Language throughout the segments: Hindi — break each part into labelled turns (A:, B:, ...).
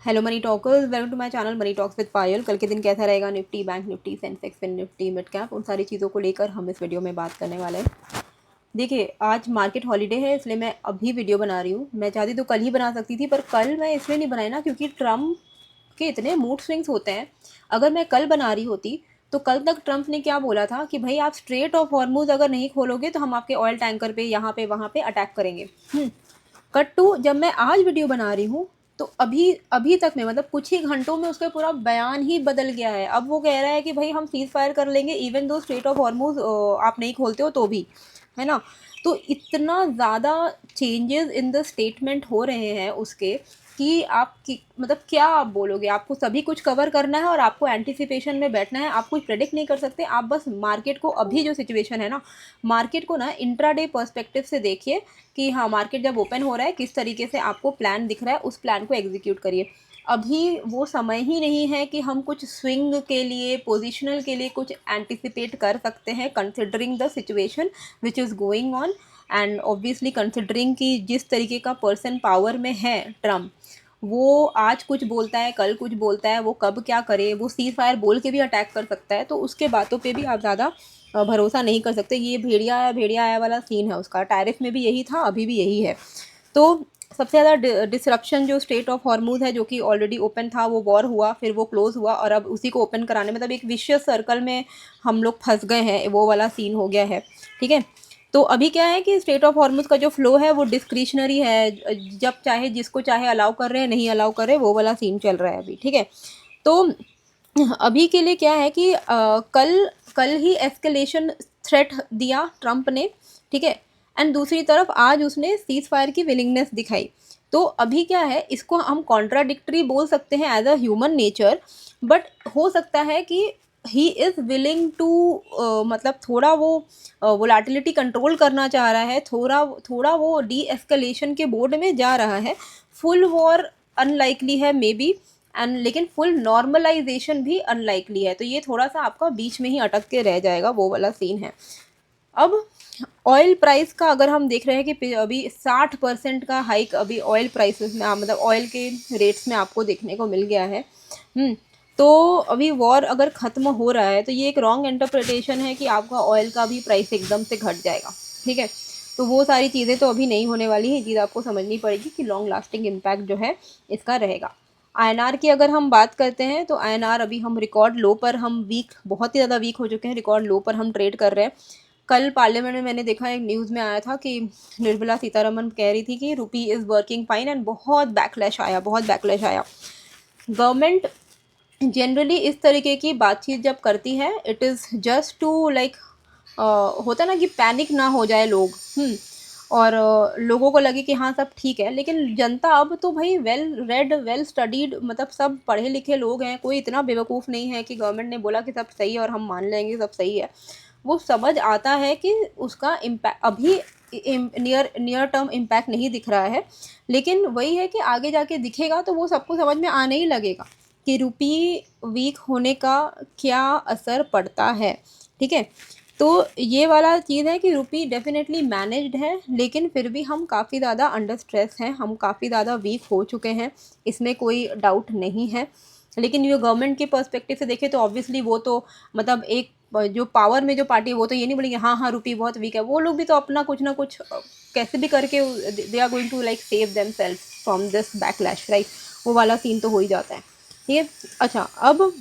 A: Hello money talkers, welcome to my channel money talks with Payal. कल के दिन कैसा रहेगा Nifty, bank Nifty, Sensex, fin Nifty, mid cap, उन सारी चीज़ों को लेकर हम इस वीडियो में बात करने वाले हैं। देखिए, आज मार्केट हॉलीडे है, इसलिए मैं अभी वीडियो बना रही हूँ। मैं चाहती तो कल ही बना सकती थी, पर कल मैं इसलिए नहीं बनाई ना क्योंकि ट्रम्प के इतने मूड स्विंग्स होते हैं। अगर मैं कल बना रही होती तो कल तक ट्रम्प ने क्या बोला था कि भाई आप स्ट्रेट ऑफ हॉर्मूज अगर नहीं खोलोगे तो हम आपके ऑयल टैंकर पे यहाँ पे वहाँ पे अटैक करेंगे। कट टू जब मैं आज वीडियो बना रही हूँ तो अभी अभी तक में मतलब कुछ ही घंटों में उसका पूरा बयान ही बदल गया है। अब वो कह रहा है कि भाई हम सीज फायर कर लेंगे even though straight of Hormuz आप नहीं खोलते हो तो भी, है ना। तो इतना ज़्यादा चेंजेस इन द स्टेटमेंट हो रहे हैं उसके कि आप मतलब क्या आप बोलोगे। आपको सभी कुछ कवर करना है और आपको एंटिसिपेशन में बैठना है, आप कुछ प्रेडिक्ट नहीं कर सकते। आप बस मार्केट को, अभी जो सिचुएशन है ना, मार्केट को ना इंट्राडे पर्सपेक्टिव से देखिए कि हाँ मार्केट जब ओपन हो रहा है किस तरीके से आपको प्लान दिख रहा है, उस प्लान को एग्जीक्यूट करिए। अभी वो समय ही नहीं है कि हम कुछ स्विंग के लिए, पोजिशनल के लिए कुछ एंटिसिपेट कर सकते हैं, considering the situation which is going on and obviously considering कि जिस तरीके का पर्सन पावर में है ट्रम्प, वो आज कुछ बोलता है कल कुछ बोलता है, वो कब क्या करे, वो सीज फायर बोल के भी अटैक कर सकता है। तो उसके बातों पे भी आप ज़्यादा भरोसा नहीं कर सकते। ये भेड़िया आया वाला सीन है उसका। टैरिफ में भी यही था, अभी भी यही है। तो सबसे ज़्यादा डिसरप्शन जो स्ट्रेट ऑफ हॉर्मूज है, जो कि ऑलरेडी ओपन था, वो वॉर हुआ, फिर वो क्लोज़ हुआ और अब उसी को ओपन कराने, मतलब एक विशियस सर्कल में हम लोग फंस गए हैं, वो वाला सीन हो गया है। ठीक है, तो अभी क्या है कि स्ट्रेट ऑफ हॉर्मूज का जो फ्लो है वो डिस्क्रिशनरी है, जब चाहे जिसको चाहे अलाउ कर रहे हैं, नहीं अलाउ कर रहे, वो वाला सीन चल रहा है अभी। ठीक है, तो अभी के लिए क्या है कि कल कल ही एस्केलेशन थ्रेट दिया ट्रम्प ने। ठीक है, एंड दूसरी तरफ आज उसने सीज फायर की विलिंगनेस दिखाई। तो अभी क्या है, इसको हम कॉन्ट्राडिक्टरी बोल सकते हैं as a human nature, but हो सकता है कि ही इज़ विलिंग टू, मतलब थोड़ा वो वोलाटिलिटी कंट्रोल करना चाह रहा है, थोड़ा थोड़ा वो डी एस्केलेशन के बोर्ड में जा रहा है। फुल वॉर अनलाइकली है मे बी, एंड लेकिन फुल नॉर्मलाइजेशन भी अनलाइकली है। तो ये थोड़ा सा आपका बीच में ही अटक के रह जाएगा, वो वाला सीन है। अब ऑयल प्राइस का अगर हम देख रहे हैं कि अभी 60% का हाइक अभी ऑयल प्राइसेस में, मतलब ऑयल के रेट्स में आपको देखने को मिल गया है। तो अभी वॉर अगर ख़त्म हो रहा है तो ये एक रॉन्ग इंटरप्रिटेशन है कि आपका ऑयल का भी प्राइस एकदम से घट जाएगा। ठीक है, तो वो सारी चीज़ें तो अभी नहीं होने वाली है। चीज़ आपको समझनी पड़ेगी कि लॉन्ग लास्टिंग इम्पैक्ट जो है इसका रहेगा। आईएनआर की अगर हम बात करते हैं तो आईएनआर अभी हम रिकॉर्ड लो पर, हम वीक, बहुत ही ज़्यादा वीक हो चुके हैं, रिकॉर्ड लो पर हम ट्रेड कर रहे हैं। कल पार्लियामेंट में मैंने देखा, एक न्यूज़ में आया था कि निर्मला सीतारमन कह रही थी कि रुपी इज़ वर्किंग फाइन, एंड बहुत बैकलैश आया, बहुत बैकलैश आया। गवर्नमेंट जनरली इस तरीके की बातचीत जब करती है, it is just to like, होता ना कि पैनिक ना हो जाए लोग, और लोगों को लगे कि हाँ सब ठीक है। लेकिन जनता अब तो भाई वेल रेड, वेल स्टडीड, मतलब सब पढ़े लिखे लोग हैं, कोई इतना बेवकूफ़ नहीं है कि गवर्नमेंट ने बोला कि सब सही है और हम मान लेंगे सब सही है। वो समझ आता है कि उसका इम्पैक्ट अभी नियर टर्म इम्पैक्ट नहीं दिख रहा है, लेकिन वही है कि आगे जाके दिखेगा तो वो सबको समझ में आने ही लगेगा कि रुपी वीक होने का क्या असर पड़ता है। ठीक है, तो ये वाला चीज़ है कि रुपी डेफिनेटली मैनेज्ड है, लेकिन फिर भी हम काफ़ी ज़्यादा अंडर स्ट्रेस हैं, हम काफ़ी ज़्यादा वीक हो चुके हैं, इसमें कोई डाउट नहीं है। लेकिन ये गवर्नमेंट के पर्सपेक्टिव से देखें तो ऑब्वियसली वो तो, मतलब एक जो पावर में जो पार्टी है वो तो ये नहीं बोलेंगे हाँ हाँ रुपी बहुत वीक है। वो लोग भी तो अपना कुछ ना कुछ कैसे भी करके they are going to like save themself from this backlash, right. वो वाला सीन तो हो ही जाता है। ठीक है, अच्छा अब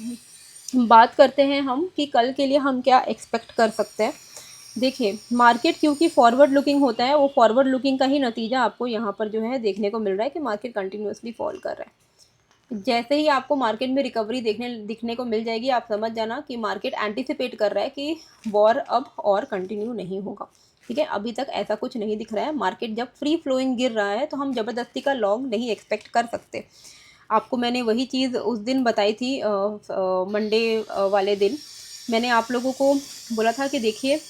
A: बात करते हैं हम कि कल के लिए हम क्या एक्सपेक्ट कर सकते हैं। देखिए, मार्केट क्योंकि फॉरवर्ड लुकिंग होता है, वो फॉरवर्ड लुकिंग का ही नतीजा आपको यहाँ पर जो है देखने को मिल रहा है कि मार्केट कंटिन्यूसली फॉल कर रहा है। जैसे ही आपको मार्केट में रिकवरी दिखने को मिल जाएगी, आप समझ जाना कि मार्केट एंटिसिपेट कर रहा है कि वॉर अब और कंटिन्यू नहीं होगा। ठीक है, अभी तक ऐसा कुछ नहीं दिख रहा है। मार्केट जब फ्री फ्लोइंग गिर रहा है तो हम ज़बरदस्ती का लॉन्ग नहीं एक्सपेक्ट कर सकते। आपको मैंने वही चीज़ उस दिन बताई थी, मंडे वाले दिन मैंने आप लोगों को बोला था कि देखिए,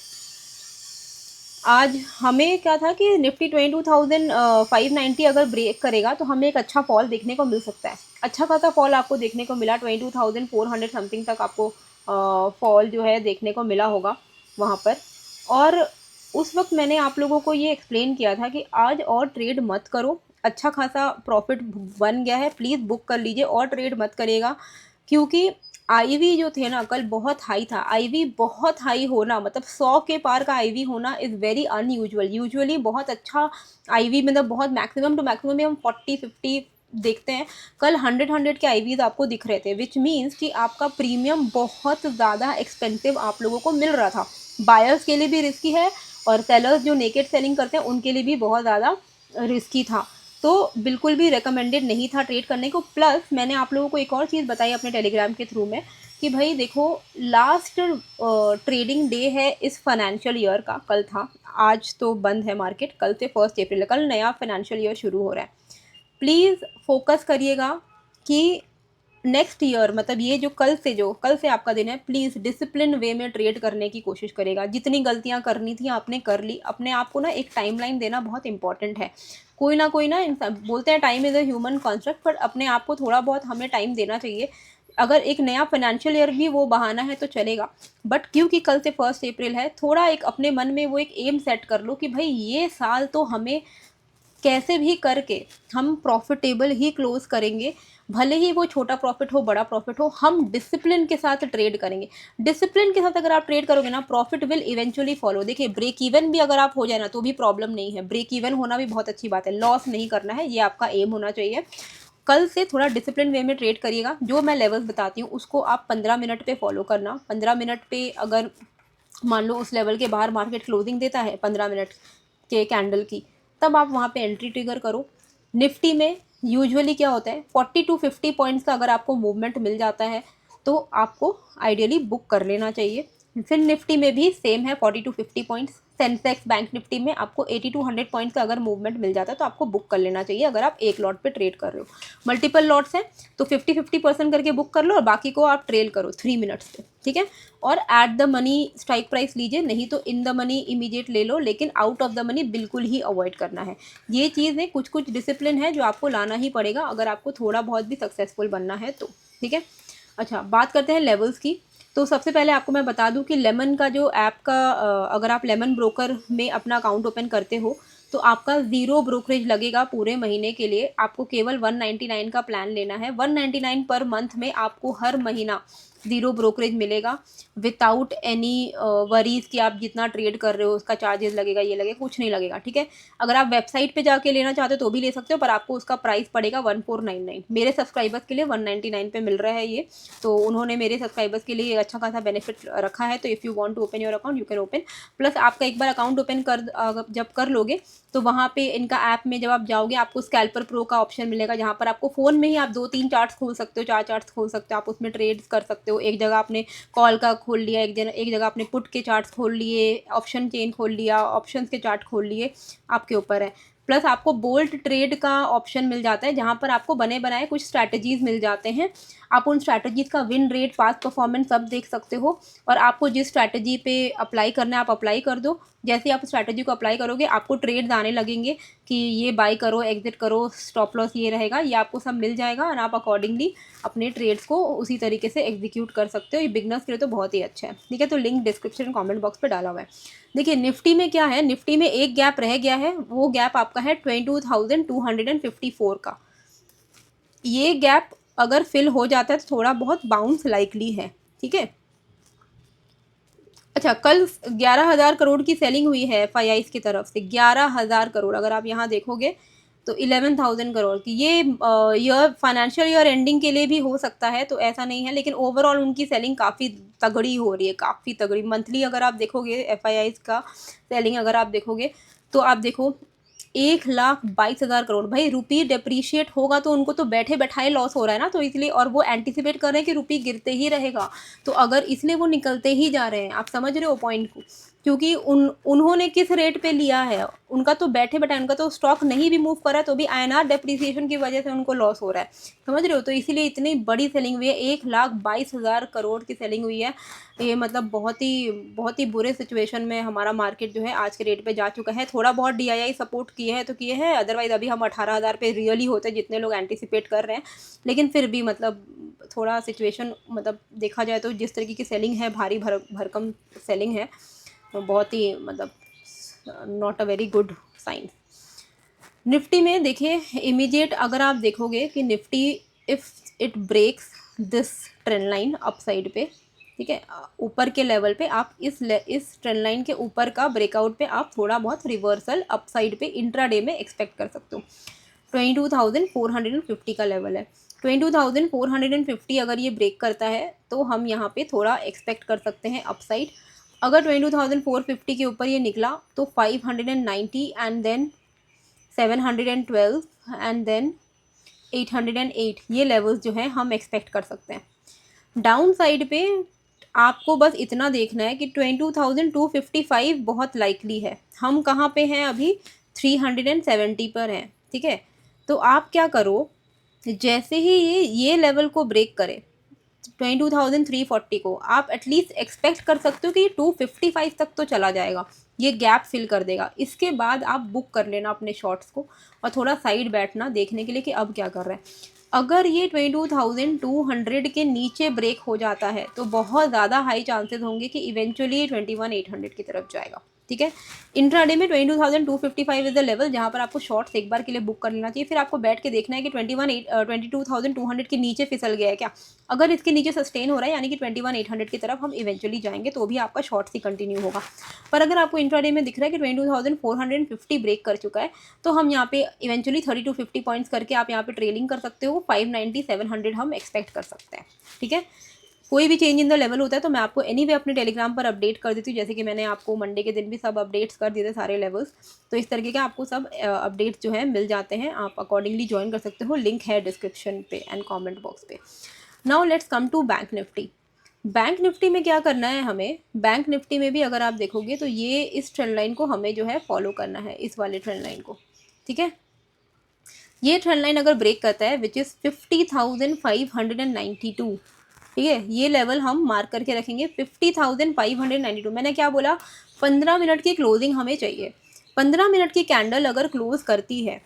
A: आज हमें क्या था कि निफ्टी 22,590 अगर ब्रेक करेगा तो हमें एक अच्छा फॉल देखने को मिल सकता है। अच्छा खासा फॉल आपको देखने को मिला, 22,400 समथिंग तक आपको फॉल जो है देखने को मिला होगा वहाँ पर। और उस वक्त मैंने आप लोगों को ये एक्सप्लेन किया था कि आज और ट्रेड मत करो, अच्छा खासा प्रॉफिट बन गया है, प्लीज़ बुक कर लीजिए और ट्रेड मत करिएगा, क्योंकि आईवी जो थे ना कल बहुत हाई था। आईवी बहुत हाई होना मतलब 100 के पार का आईवी होना इज़ वेरी अनयूजुअल। यूजुअली बहुत अच्छा आईवी मतलब बहुत मैक्सिमम टू मैक्सिमम में हम 40-50 देखते हैं। कल 100 के आईवीज आपको दिख रहे थे, विच मीन्स कि आपका प्रीमियम बहुत ज़्यादा एक्सपेंसिव आप लोगों को मिल रहा था। बायर्स के लिए भी रिस्की है और सेलर्स जो नेकेड सेलिंग करते हैं उनके लिए भी बहुत ज़्यादा रिस्की था। तो बिल्कुल भी रिकमेंडेड नहीं था ट्रेड करने को। प्लस मैंने आप लोगों को एक और चीज़ बताई अपने टेलीग्राम के थ्रू में कि भाई देखो, लास्ट ट्रेडिंग डे है इस फाइनेंशियल ईयर का, कल था। आज तो बंद है मार्केट, कल से 1 अप्रैल है, कल नया फाइनेंशियल ईयर शुरू हो रहा है। प्लीज़ फोकस करिएगा कि नेक्स्ट ईयर मतलब ये जो कल से आपका दिन है, प्लीज़ डिसिप्लिन वे में ट्रेड करने की कोशिश करेगा। जितनी गलतियां करनी थी आपने कर ली। अपने आप को ना एक टाइमलाइन देना बहुत इंपॉर्टेंट है। कोई ना इंसान बोलते हैं time is a human construct, पर अपने आप को थोड़ा बहुत हमें टाइम देना चाहिए। अगर एक नया फाइनेंशियल ईयर भी वो बहाना है तो चलेगा, बट क्योंकि कल से 1 अप्रैल है, थोड़ा एक अपने मन में वो एक एम सेट कर लो कि भाई ये साल तो हमें कैसे भी करके हम प्रॉफिटेबल ही क्लोज करेंगे। भले ही वो छोटा प्रॉफिट हो बड़ा प्रॉफिट हो, हम डिसिप्लिन के साथ ट्रेड करेंगे। डिसिप्लिन के साथ अगर आप ट्रेड करोगे ना, प्रॉफिट विल इवेंचुअली फॉलो। देखिए, ब्रेक इवन भी अगर आप हो जाए ना तो भी प्रॉब्लम नहीं है। ब्रेक इवन होना भी बहुत अच्छी बात है, लॉस नहीं करना है, ये आपका एम होना चाहिए। कल से थोड़ा डिसिप्लिन वे में ट्रेड करिएगा। जो मैं लेवल्स बताती हूँ उसको आप 15 मिनट पे फॉलो करना। 15 मिनट पे अगर मान लो उस लेवल के बाहर मार्केट क्लोजिंग देता है 15 मिनट के कैंडल की, तब आप वहाँ पे एंट्री ट्रिगर करो। निफ्टी में यूजुअली क्या होता है, 40 to 50 पॉइंट्स का अगर आपको मूवमेंट मिल जाता है तो आपको आइडियली बुक कर लेना चाहिए। फिर निफ्टी में भी सेम है, 40 to 50 points. Sensex bank Nifty में आपको 80 to 100 पॉइंट्स का अगर मूवमेंट मिल जाता है तो आपको बुक कर लेना चाहिए, अगर आप एक लॉट पे ट्रेड कर रहे हो। मल्टीपल लॉट्स हैं तो 50-50% करके बुक कर लो और बाकी को आप ट्रेल करो 3 मिनट्स पे, ठीक है। और at the money strike price लीजिए, नहीं तो इन द मनी इमीडिएट ले लो, लेकिन आउट ऑफ द मनी बिल्कुल ही अवॉइड करना है। ये चीज़ है, कुछ कुछ डिसिप्लिन है जो आपको लाना ही पड़ेगा अगर आपको थोड़ा बहुत भी सक्सेसफुल बनना है तो, ठीक है। अच्छा, बात करते हैं लेवल्स की। तो सबसे पहले आपको मैं बता दूं कि लेमन का जो ऐप का अगर आप लेमन ब्रोकर में अपना अकाउंट ओपन करते हो तो आपका 0 ब्रोकरेज लगेगा पूरे महीने के लिए। आपको केवल 199 का प्लान लेना है। 199 पर मंथ में आपको हर महीना 0 ब्रोकरेज मिलेगा, विदाउट एनी वरीज कि आप जितना ट्रेड कर रहे हो उसका चार्जेस लगेगा, ये लगेगा, कुछ नहीं लगेगा, ठीक है। अगर आप वेबसाइट पे जाके लेना चाहते हो तो भी ले सकते हो, पर आपको उसका प्राइस पड़ेगा 1499। मेरे सब्सक्राइबर्स के लिए 199 पे मिल रहा है ये, तो उन्होंने मेरे सब्सक्राइबर्स के लिए अच्छा खासा बेनिफिट रखा है। तो if you want to open your account you can open. Plus आपका एक बार अकाउंट ओपन जब कर लोगे तो वहाँ पे इनका ऐप में जब आप जाओगे आपको स्कैल्पर प्रो का ऑप्शन मिलेगा, जहाँ पर आपको फ़ोन में ही आप 2-3 चार्ट्स खोल सकते हो, 4 चार्ट्स खोल सकते हो, आप उसमें ट्रेड्स कर सकते हो। एक जगह आपने कॉल का खोल लिया, एक जगह आपने पुट के चार्ट्स खोल लिए, ऑप्शन चेन खोल लिया, ऑप्शंस के चार्ट खोल लिए, आपके ऊपर है। प्लस आपको बोल्ट ट्रेड का ऑप्शन मिल जाता है, जहाँ पर आपको बने बनाए कुछ स्ट्रैटेजीज मिल जाते हैं। आप उन स्ट्रैटेजीज का विन रेट, पास्ट परफॉर्मेंस सब देख सकते हो, और आपको जिस स्ट्रैटेजी पे अप्लाई करना है आप अप्लाई कर दो। जैसे ही आप स्ट्रैटेजी को अप्लाई करोगे आपको ट्रेड्स आने लगेंगे कि ये बाई करो, एग्जिट करो, स्टॉप लॉस ये रहेगा, ये आपको सब मिल जाएगा और आप अकॉर्डिंगली अपने ट्रेड्स को उसी तरीके से एग्जीक्यूट कर सकते हो। ये बिगनर्स के लिए तो बहुत ही अच्छा है, ठीक है। तो लिंक डिस्क्रिप्शन कमेंट बॉक्स पे डाला हुआ है। देखिए, निफ्टी में क्या है, निफ्टी में एक गैप रह गया है, वो गैप आपका है 22,254 का। ये गैप अगर फिल हो जाता है तो थोड़ा बहुत बाउंस लाइकली है, ठीक है। अच्छा, कल 11,000 करोड़ की सेलिंग हुई है FIIs की तरफ से। 11,000 करोड़, अगर आप यहाँ देखोगे तो 11,000 करोड़ की। ये ईयर फाइनेंशियल ईयर एंडिंग के लिए भी हो सकता है, तो ऐसा नहीं है, लेकिन ओवरऑल उनकी सेलिंग काफ़ी तगड़ी हो रही है, काफ़ी तगड़ी। मंथली अगर आप देखोगे FIIs का सेलिंग अगर आप देखोगे तो आप देखो 1,22,000 करोड़। भाई रुपी डेप्रीशिएट होगा तो उनको तो बैठे बैठाए लॉस हो रहा है ना, तो इसलिए, और वो एंटिसिपेट कर रहे हैं कि रुपी गिरते ही रहेगा, तो अगर इसलिए वो निकलते ही जा रहे हैं। आप समझ रहे हो पॉइंट को, क्योंकि उन्होंने किस रेट पे लिया है, उनका तो बैठे बैठाए, उनका तो स्टॉक नहीं भी मूव कर रहा है तो भी INR डेप्रीसिएशन की वजह से उनको लॉस हो रहा है, समझ रहे हो। तो इसीलिए इतनी बड़ी सेलिंग हुई है, 1,22,000 करोड़ की सेलिंग हुई है। ये मतलब बहुत ही बुरे सिचुएशन में हमारा मार्केट जो है आज के रेट पे जा चुका है। थोड़ा बहुत DII सपोर्ट किए हैं तो किए हैं, अदरवाइज अभी हम 18,000 पे रियली होते जितने लोग एंटिसिपेट कर रहे हैं। लेकिन फिर भी मतलब थोड़ा सिचुएशन मतलब देखा जाए तो जिस तरीके की सेलिंग है, भारी भरकम सेलिंग है, तो बहुत ही मतलब not a very good sign. Nifty में देखिए इमीडिएट अगर आप देखोगे कि Nifty if it breaks this trend line upside पे, ठीक है, ऊपर के लेवल पे आप इस ट्रेंड लाइन के ऊपर का ब्रेकआउट पे आप थोड़ा बहुत रिवर्सल अप साइड पे इंट्राडे में एक्सपेक्ट कर सकते हो। 22,450 का लेवल है। 22,450 अगर ये ब्रेक करता है तो हम यहाँ पे थोड़ा एक्सपेक्ट कर सकते हैं अपसाइड। अगर 22,450 के ऊपर ये निकला तो 590 एंड देन 712 एंड देन 808 ये लेवल्स जो हैं हम एक्सपेक्ट कर सकते हैं। डाउन साइड पे आपको बस इतना देखना है कि 22,255 बहुत लाइकली है। हम कहाँ पे हैं अभी? 370 पर हैं, ठीक है। तो आप क्या करो, जैसे ही ये लेवल को ब्रेक करे 22,340 को, आप एटलीस्ट एक्सपेक्ट कर सकते हो कि ये 255 तक तो चला जाएगा, ये गैप फिल कर देगा। इसके बाद आप बुक कर लेना अपने शॉर्ट्स को और थोड़ा साइड बैठना देखने के लिए कि अब क्या कर रहा है। अगर ये 22,200 के नीचे ब्रेक हो जाता है तो बहुत ज़्यादा हाई चांसेस होंगे कि इवेंचुअली ये 21,800 की तरफ जाएगा, ठीक है। इंट्राडे में 22,255 इज द लेवल जहाँ पर आपको शॉर्ट्स एक बार के लिए बुक कर लेना चाहिए। फिर आपको बैठ के देखना है कि 22,200 के नीचे फिसल गया है क्या। अगर इसके नीचे सस्टेन हो रहा है यानी कि 21,800 की तरफ हम इवेंचुअली जाएंगे तो भी आपका शॉर्ट्स ही कंटिन्यू होगा। पर अगर आपको इंट्राडे में दिख रहा है कि 22,450 ब्रेक कर चुका है तो हम यहाँ पे इवेंचुअली 3250 पॉइंट्स करके आप यहाँ पे ट्रेलिंग कर सकते हो। 590 700 हम एक्सपेक्ट कर सकते हैं, ठीक है। कोई भी चेंज इन द लेवल होता है तो मैं आपको एनीवे अपने टेलीग्राम पर अपडेट कर देती हूँ, जैसे कि मैंने आपको मंडे के दिन भी सब अपडेट्स कर दिए थे सारे लेवल्स। तो इस तरीके के आपको सब अपडेट्स जो है मिल जाते हैं, आप अकॉर्डिंगली ज्वाइन कर सकते हो। लिंक है डिस्क्रिप्शन पे एंड कमेंट बॉक्स पे। Now let's come to bank Nifty. Bank Nifty में क्या करना है हमें? बैंक निफ्टी में भी अगर आप देखोगे तो ये इस ट्रेंड लाइन को हमें जो है फॉलो करना है, इस वाले ट्रेंड लाइन को, ठीक है। ये ट्रेंड लाइन अगर ब्रेक करता है विच इज़ 50,592, ठीक है, ये लेवल हम मार्क करके रखेंगे 50,592। मैंने क्या बोला? 15 मिनट की क्लोजिंग हमें चाहिए। 15 मिनट की कैंडल अगर क्लोज करती है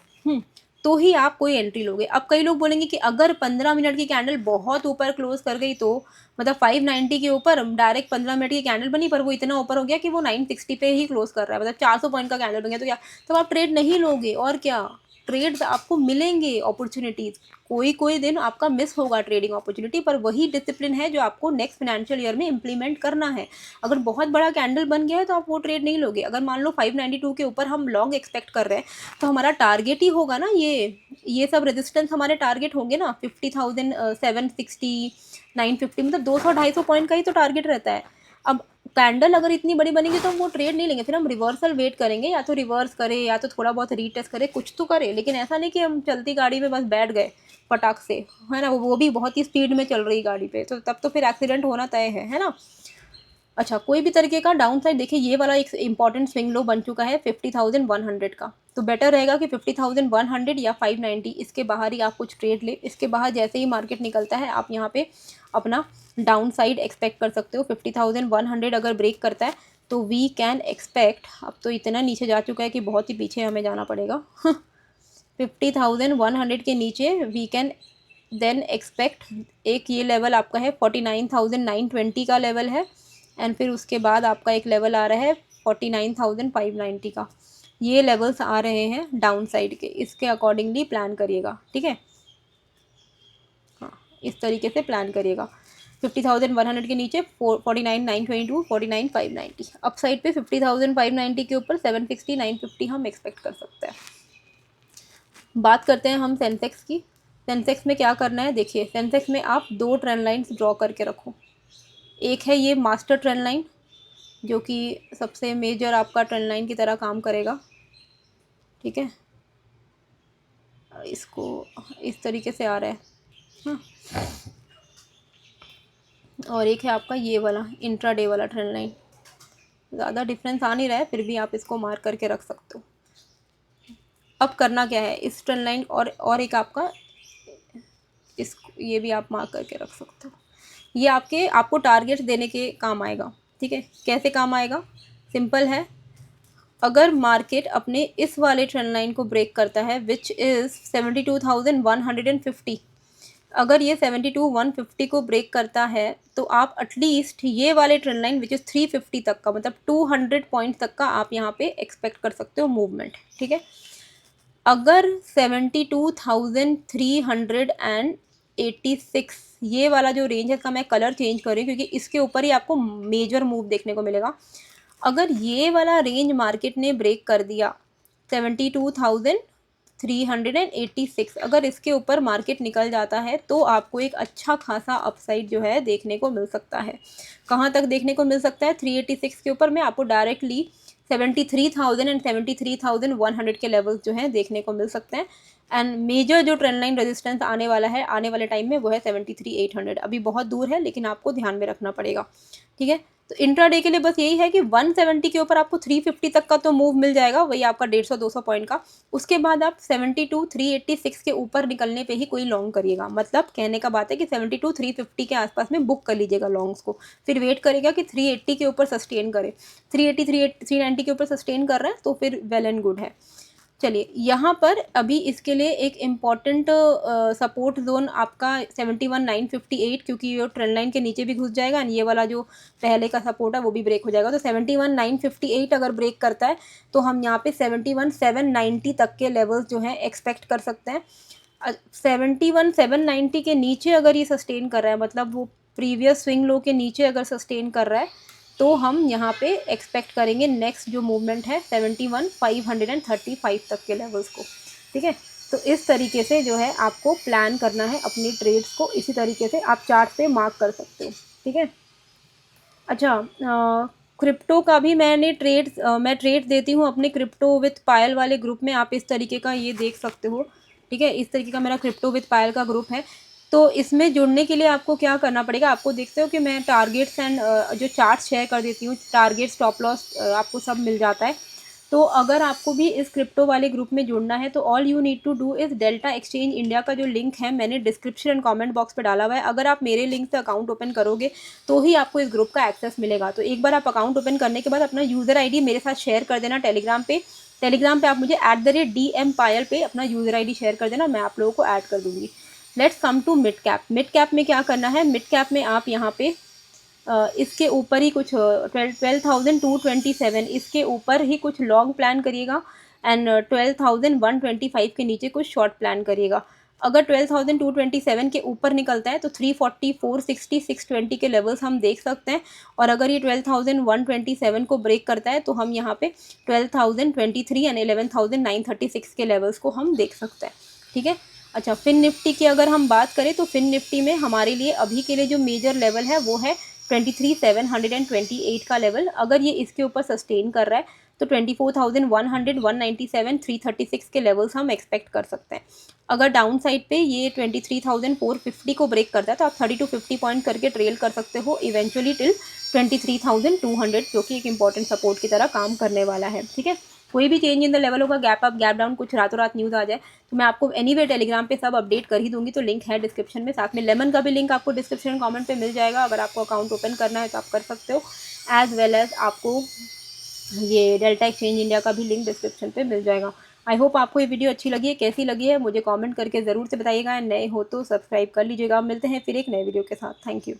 A: तो ही आप कोई एंट्री लोगे। अब कई लोग बोलेंगे कि अगर 15 मिनट की कैंडल बहुत ऊपर क्लोज कर गई तो, मतलब 590 के ऊपर डायरेक्ट 15 मिनट की कैंडल बनी पर वो इतना ऊपर हो गया कि वो 960 पे ही क्लोज कर रहा है, मतलब 400 पॉइंट का कैंडल बन गया, तो क्या, तो आप ट्रेड नहीं लोगे। और क्या, ट्रेड्स आपको मिलेंगे, अपॉर्चुनिटीज़, कोई कोई दिन आपका मिस होगा ट्रेडिंग अपॉर्चुनिटी, पर वही डिसिप्लिन है जो आपको नेक्स्ट फाइनेंशियल ईयर में इंप्लीमेंट करना है। अगर बहुत बड़ा कैंडल बन गया है तो आप वो ट्रेड नहीं लोगे। अगर मान लो 592 के ऊपर हम लॉन्ग एक्सपेक्ट कर रहे हैं तो हमारा टारगेट ही होगा ना, ये सब रेजिस्टेंस हमारे टारगेट होंगे ना, 50,760 950, मतलब 200-250 पॉइंट का ही तो टारगेट रहता है। अब कैंडल अगर इतनी बड़ी बनेगी तो हम वो ट्रेड नहीं लेंगे, फिर हम रिवर्सल वेट करेंगे, या तो रिवर्स करे या तो थोड़ा बहुत रीटेस्ट करे, कुछ तो करे। लेकिन ऐसा नहीं कि हम चलती गाड़ी में बस बैठ गए फटाक से, है ना, वो भी बहुत ही स्पीड में चल रही गाड़ी पे, तो तब तो फिर एक्सीडेंट होना तय है ना। अच्छा, कोई भी तरीके का डाउन साइड देखिए, ये वाला एक इंपॉर्टेंट स्विंग लो बन चुका है 50,100 का, तो बेटर रहेगा कि 50,100 या 590 इसके बाहर ही आप कुछ ट्रेड ले। इसके बाहर जैसे ही मार्केट निकलता है आप यहाँ पे अपना डाउन साइड एक्सपेक्ट कर सकते हो। 50,100 अगर ब्रेक करता है तो वी कैन एक्सपेक्ट, अब तो इतना नीचे जा चुका है कि बहुत ही पीछे हमें जाना पड़ेगा 50,100 के नीचे वी कैन देन एक्सपेक्ट एक ये लेवल आपका है 49,920 का लेवल है, एंड फिर उसके बाद आपका एक लेवल आ रहा है 49,590 का। ये लेवल्स आ रहे हैं डाउन साइड के, इसके अकॉर्डिंगली प्लान करिएगा, ठीक है। हाँ, इस तरीके से प्लान करिएगा। 50,100 के नीचे 49,922, 49,590, अप साइड पे 50,590 के ऊपर 760 950 हम एक्सपेक्ट कर सकते हैं। बात करते हैं हम सेंसेक्स की। सेंसेक्स में क्या करना है? देखिए, सेंसेक्स में आप दो ट्रेंड लाइन्स ड्रॉ करके रखो। एक है ये मास्टर ट्रेंड लाइन जो कि सबसे मेजर आपका ट्रेंड लाइन की तरह काम करेगा, ठीक है। इसको इस तरीके से आ रहा है, हाँ। और एक है आपका ये वाला इंट्राडे वाला ट्रेंड लाइन, ज़्यादा डिफरेंस आ नहीं रहा है, फिर भी आप इसको मार्क करके रख सकते हो। अब करना क्या है, इस ट्रेंड लाइन और एक आपका ये भी आप मार्क करके रख सकते हो। ये आपको टारगेट्स देने के काम आएगा, ठीक है। कैसे काम आएगा? सिंपल है, अगर मार्केट अपने इस वाले ट्रेंड लाइन को ब्रेक करता है विच इज़ 72,150, अगर ये 72,150 को ब्रेक करता है तो आप एटलीस्ट ये वाले ट्रेंड लाइन विच इज़ 350 तक का, मतलब 200 पॉइंट तक का आप यहाँ पे एक्सपेक्ट कर सकते हो मूवमेंट, ठीक है। अगर 72,386 ये वाला जो रेंज है, इसका मैं कलर चेंज कर रही हूँ क्योंकि इसके ऊपर ही आपको मेजर मूव देखने को मिलेगा। अगर ये वाला रेंज मार्केट ने ब्रेक कर दिया 72,386, अगर इसके ऊपर मार्केट निकल जाता है तो आपको एक अच्छा खासा अपसाइड जो है देखने को मिल सकता है। कहाँ तक देखने को मिल सकता है? 386 के ऊपर में आपको डायरेक्टली 73,000 एंड 73,100 के लेवल्स जो हैं देखने को मिल सकते हैं। एंड मेजर जो ट्रेंड लाइन रेजिस्टेंस आने वाला है आने वाले टाइम में वो है 73,800। अभी बहुत दूर है लेकिन आपको ध्यान में रखना पड़ेगा, ठीक है। तो इंट्राडे के लिए बस यही है कि 170 के ऊपर आपको 350 तक का तो मूव मिल जाएगा, वही आपका 150-200 पॉइंट का। उसके बाद आप 72,386 के ऊपर निकलने पे ही कोई लॉन्ग करिएगा। मतलब कहने का बात है कि 72,350 के आसपास में बुक कर लीजिएगा लॉन्ग्स को, फिर वेट करेगा कि 380 के ऊपर सस्टेन करे। 380, 390 के ऊपर सस्टेन कर रहा है तो फिर वेल एंड गुड है। चलिए यहाँ पर अभी इसके लिए एक इम्पॉर्टेंट सपोर्ट जोन आपका 71,958, क्योंकि ये ट्रेंड लाइन के नीचे भी घुस जाएगा और ये वाला जो पहले का सपोर्ट है वो भी ब्रेक हो जाएगा। तो 71,958 अगर ब्रेक करता है तो हम यहाँ पे 71,790 तक के लेवल्स जो हैं एक्सपेक्ट कर सकते हैं। 71,790 के नीचे अगर ये सस्टेन कर रहा है, मतलब वो प्रीवियस स्विंग लो के नीचे अगर सस्टेन कर रहा है, तो हम यहाँ पे एक्सपेक्ट करेंगे नेक्स्ट जो मूवमेंट है 71,535 तक के लेवल्स को, ठीक है। तो इस तरीके से जो है आपको प्लान करना है अपनी ट्रेड्स को, इसी तरीके से आप चार्ट पे मार्क कर सकते हो, ठीक है। अच्छा, क्रिप्टो का भी मैं ट्रेड देती हूँ अपने क्रिप्टो विथ पायल वाले ग्रुप में। आप इस तरीके का ये देख सकते हो, ठीक है। इस तरीके का मेरा क्रिप्टो विथ पायल का ग्रुप है। तो इसमें जुड़ने के लिए आपको क्या करना पड़ेगा, आपको देखते हो कि मैं टारगेट्स एंड जो चार्ट शेयर कर देती हूँ, टारगेट स्टॉप लॉस आपको सब मिल जाता है। तो अगर आपको भी इस क्रिप्टो वाले ग्रुप में जुड़ना है तो all you need to do is Delta Exchange India का जो लिंक है मैंने डिस्क्रिप्शन एंड कमेंट बॉक्स पे डाला हुआ है। अगर आप मेरे लिंक से अकाउंट ओपन करोगे तो ही आपको इस ग्रुप का एक्सेस मिलेगा। तो एक बार आप अकाउंट ओपन करने के बाद अपना यूज़र ID मेरे साथ शेयर कर देना टेलीग्राम पे आप मुझे @DM पायल पे अपना यूज़र ID शेयर कर देना, मैं आप लोगों को ऐड कर दूँगी। Let's come to mid cap. Mid cap में क्या करना है, मिड कैप में आप यहाँ पे इसके ऊपर ही कुछ 12,227 इसके ऊपर ही कुछ लॉन्ग प्लान करिएगा एंड 12,125 के नीचे कुछ शॉर्ट प्लान करिएगा। अगर 12,227 के ऊपर निकलता है तो 340, 460, 620 के लेवल्स हम देख सकते हैं। और अगर ये 12,127 को ब्रेक करता है तो हम यहाँ पे 12,023 एंड 11,936 के लेवल्स को हम देख सकते हैं, ठीक है। अच्छा, फिन निफ्टी की अगर हम बात करें तो फिन निफ्टी में हमारे लिए अभी के लिए जो मेजर लेवल है वो है 23,728 का लेवल। अगर ये इसके ऊपर सस्टेन कर रहा है तो 24,100, 197, 336 के लेवल्स हम एक्सपेक्ट कर सकते हैं। अगर डाउन साइड पे ये 23,450 को ब्रेक करता है तो आप 30 to 50 पॉइंट करके ट्रेल कर सकते हो इवेंचुअली टिल 23,200, जो कि एक इंपॉर्टेंट सपोर्ट की तरह काम करने वाला है, ठीक है। कोई भी चेंज इन द लेवल होगा, गैप अप गैप डाउन, कुछ रातों रात न्यूज़ आ जाए तो मैं आपको एनीवे टेलीग्राम पे सब अपडेट कर ही दूंगी। तो लिंक है डिस्क्रिप्शन में, साथ में लेमन का भी लिंक आपको डिस्क्रिप्शन कमेंट पे मिल जाएगा। अगर आपको अकाउंट ओपन करना है तो आप कर सकते हो, एज वेल एज आपको ये डेल्टा एक्सचेंज इंडिया का भी लिंक डिस्क्रिप्शन पे मिल जाएगा। आई होप आपको ये वीडियो अच्छी लगी है, कैसी लगी है मुझे कमेंट करके ज़रूर से बताइएगा। नए हो तो सब्सक्राइब कर लीजिएगा। मिलते हैं फिर एक नए वीडियो के साथ। Thank you.